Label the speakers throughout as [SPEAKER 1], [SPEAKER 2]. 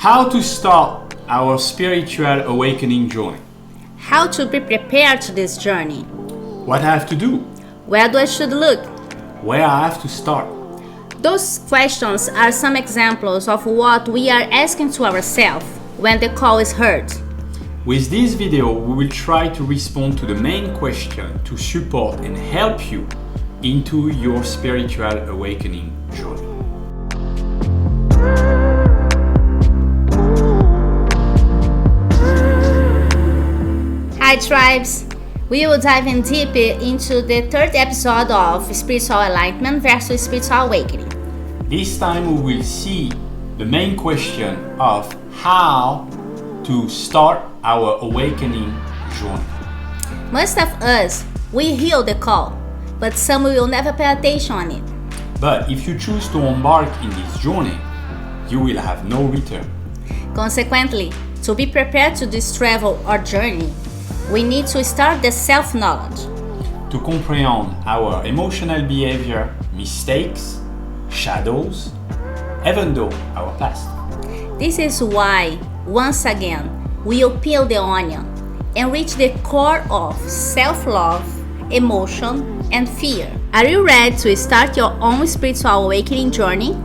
[SPEAKER 1] How to start our spiritual awakening journey.
[SPEAKER 2] How to be prepared to this journey.
[SPEAKER 1] What I have to do.
[SPEAKER 2] Where do I should look?
[SPEAKER 1] Where I have to start.
[SPEAKER 2] Those questions are some examples of what we are asking to ourselves when the call is heard.
[SPEAKER 1] With this video, we will try to respond to the main question to support and help you into your spiritual awakening journey.
[SPEAKER 2] Hi tribes! We will dive in deep into the third episode of Spiritual Enlightenment versus Spiritual Awakening.
[SPEAKER 1] This time we will see the main question of how to start our awakening journey.
[SPEAKER 2] Most of us, we hear the call, but some will never pay attention on it.
[SPEAKER 1] But if you choose to embark in this journey, you will have no return.
[SPEAKER 2] Consequently, to be prepared to this travel or journey, we need to start the self-knowledge.
[SPEAKER 1] To comprehend our emotional behavior, mistakes, shadows, even though our past.
[SPEAKER 2] This is why, once again, we will peel the onion and reach the core of self-love, emotion, and fear. Are you ready to start your own spiritual awakening journey?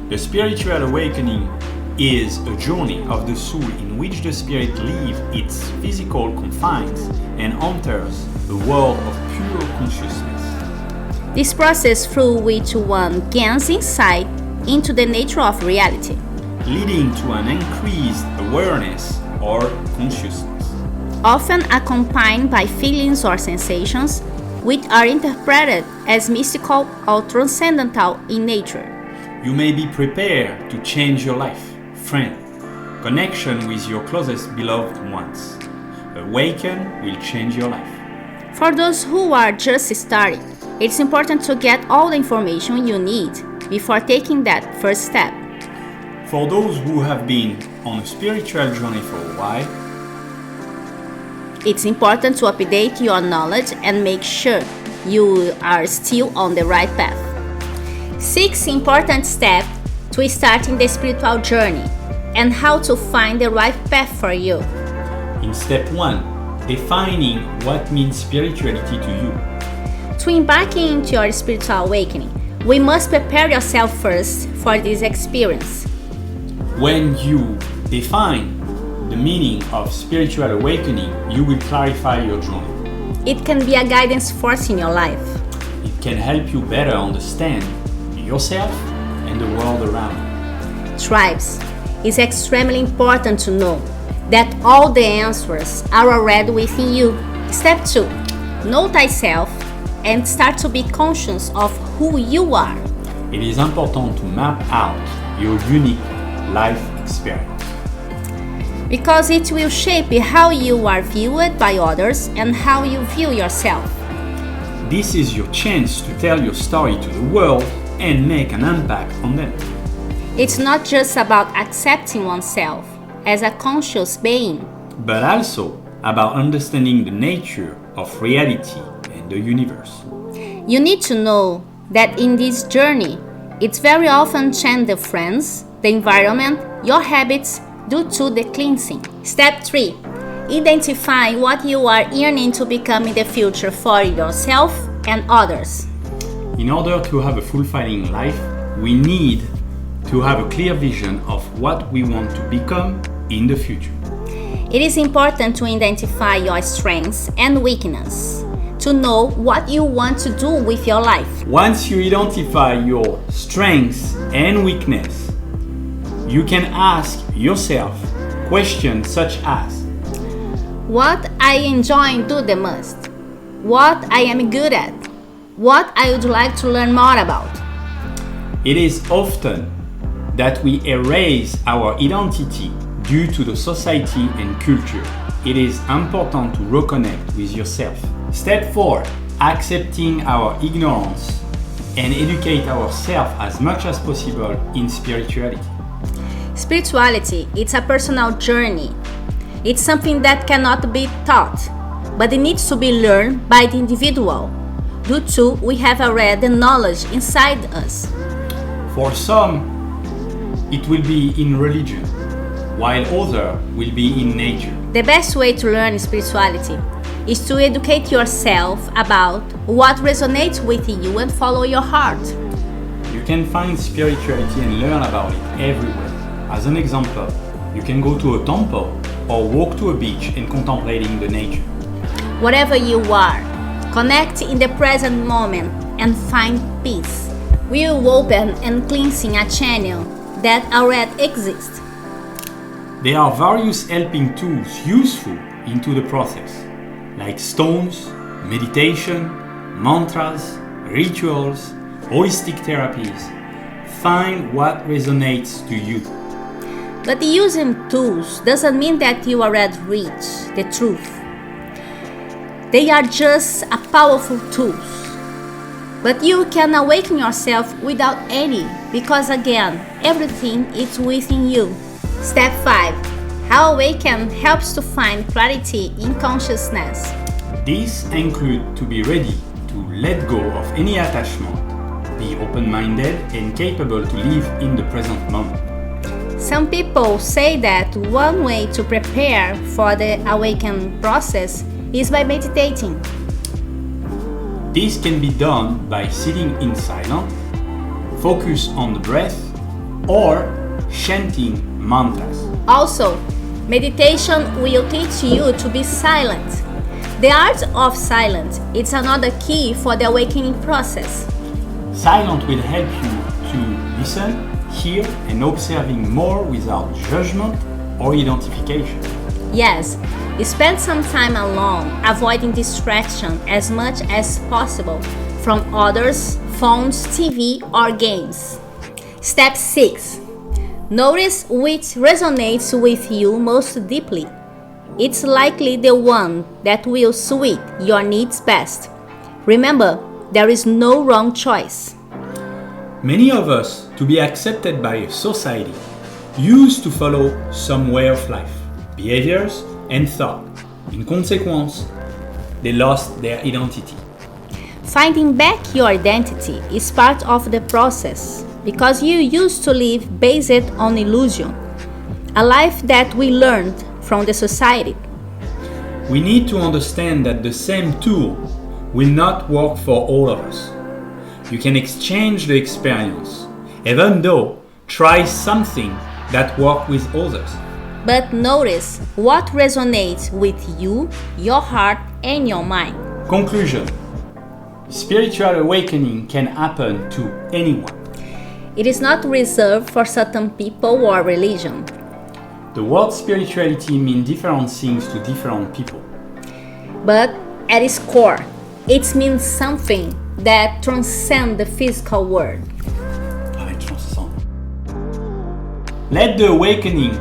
[SPEAKER 1] The spiritual awakening is a journey of the soul in which the spirit leaves its physical confines and enters the world of pure consciousness.
[SPEAKER 2] This process through which one gains insight into the nature of reality,
[SPEAKER 1] leading to an increased awareness or consciousness,
[SPEAKER 2] often accompanied by feelings or sensations which are interpreted as mystical or transcendental in nature.
[SPEAKER 1] You may be prepared to change your life, friend, connection with your closest beloved ones. Awaken will change your life.
[SPEAKER 2] For those who are just starting, it's important to get all the information you need before taking that first step.
[SPEAKER 1] For those who have been on a spiritual journey for a while,
[SPEAKER 2] it's important to update your knowledge and make sure you are still on the right path. 6 important steps to starting the spiritual journey and how to find the right path for you.
[SPEAKER 1] In step 1, defining what means spirituality to you.
[SPEAKER 2] To embark into your spiritual awakening, we must prepare yourself first for this experience.
[SPEAKER 1] When you define the meaning of spiritual awakening, you will clarify your journey.
[SPEAKER 2] It can be a guidance force in your life.
[SPEAKER 1] It can help you better understand yourself and the world around you.
[SPEAKER 2] Tribes, it's extremely important to know that all the answers are already within you. Step 2, know thyself and start to be conscious of who you are.
[SPEAKER 1] It is important to map out your unique life experience,
[SPEAKER 2] because it will shape how you are viewed by others and how you view yourself.
[SPEAKER 1] This is your chance to tell your story to the world and make an impact on them.
[SPEAKER 2] It's not just about accepting oneself as a conscious being,
[SPEAKER 1] but also about understanding the nature of reality and the universe.
[SPEAKER 2] You need to know that in this journey, it's very often change the friends, the environment, your habits due to the cleansing. Step 3, identify what you are yearning to become in the future for yourself and others.
[SPEAKER 1] In order to have a fulfilling life, we need to have a clear vision of what we want to become in the future.
[SPEAKER 2] It is important to identify your strengths and weaknesses, to know what you want to do with your life.
[SPEAKER 1] Once you identify your strengths and weakness, you can ask yourself questions such as:
[SPEAKER 2] what I enjoy do the most, what I am good at, what I would like to learn more about.
[SPEAKER 1] It is often that we erase our identity due to the society and culture. It is important to reconnect with yourself. Step 4, accepting our ignorance and educate ourselves as much as possible in spirituality.
[SPEAKER 2] Spirituality, it's a personal journey. It's something that cannot be taught, but it needs to be learned by the individual. Due to we have already the knowledge inside us.
[SPEAKER 1] For some, it will be in religion. while others will be in nature.
[SPEAKER 2] The best way to learn spirituality is to educate yourself about what resonates with you and follow your heart.
[SPEAKER 1] You can find spirituality and learn about it everywhere. As an example, you can go to a temple or walk to a beach and contemplating the nature.
[SPEAKER 2] Whatever you are, connect in the present moment and find peace. We will open and cleansing a channel that already exists.
[SPEAKER 1] There are various helping tools useful into the process, like stones, meditation, mantras, rituals, holistic therapies. Find what resonates to you.
[SPEAKER 2] But using tools doesn't mean that you already reach the truth. They are just a powerful tools. But you can awaken yourself without any, because again, everything is within you. Step 5. How Awaken helps to find clarity in consciousness.
[SPEAKER 1] These include to be ready to let go of any attachment, be open-minded and capable to live in the present moment.
[SPEAKER 2] Some people say that one way to prepare for the Awaken process is by meditating.
[SPEAKER 1] This can be done by sitting in silence, focus on the breath, or chanting mantras.
[SPEAKER 2] Also, meditation will teach you to be silent. The art of silence is another key for the awakening process.
[SPEAKER 1] Silence will help you to listen, hear, and observing more without judgment or identification.
[SPEAKER 2] Yes, spend some time alone, avoiding distraction as much as possible from others, phones, TV, or games. Step 6. Notice which resonates with you most deeply. It's likely the one that will suit your needs best. Remember, there is no wrong choice.
[SPEAKER 1] Many of us, to be accepted by society, used to follow some way of life, behaviors, and thought. In consequence, they lost their identity.
[SPEAKER 2] Finding back your identity is part of the process because you used to live based on illusion, a life that we learned from the society.
[SPEAKER 1] We need to understand that the same tool will not work for all of us. You can exchange the experience, even though try something that works with others.
[SPEAKER 2] But notice what resonates with you, your heart, and your mind.
[SPEAKER 1] Conclusion. Spiritual awakening can happen to anyone.
[SPEAKER 2] It is not reserved for certain people or religion.
[SPEAKER 1] The word spirituality means different things to different people.
[SPEAKER 2] But at its core, it means something that transcends the physical world.
[SPEAKER 1] Let the awakening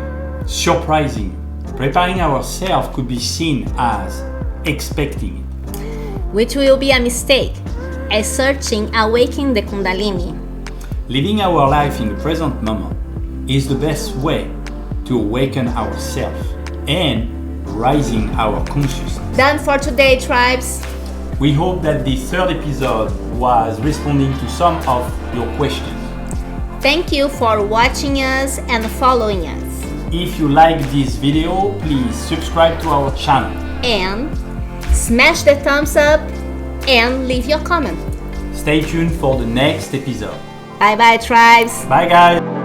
[SPEAKER 1] surprise you. Preparing ourselves could be seen as expecting it,
[SPEAKER 2] which will be a mistake, as searching awaken the Kundalini.
[SPEAKER 1] Living our life in the present moment is the best way to awaken ourselves and rising our consciousness.
[SPEAKER 2] Done for today, tribes.
[SPEAKER 1] We hope that the third episode was responding to some of your questions.
[SPEAKER 2] Thank you for watching us and following us.
[SPEAKER 1] If you like this video, please subscribe to our channel.
[SPEAKER 2] And smash the thumbs up and leave your comment.
[SPEAKER 1] Stay tuned for the next episode.
[SPEAKER 2] Bye bye, tribes.
[SPEAKER 1] Bye guys.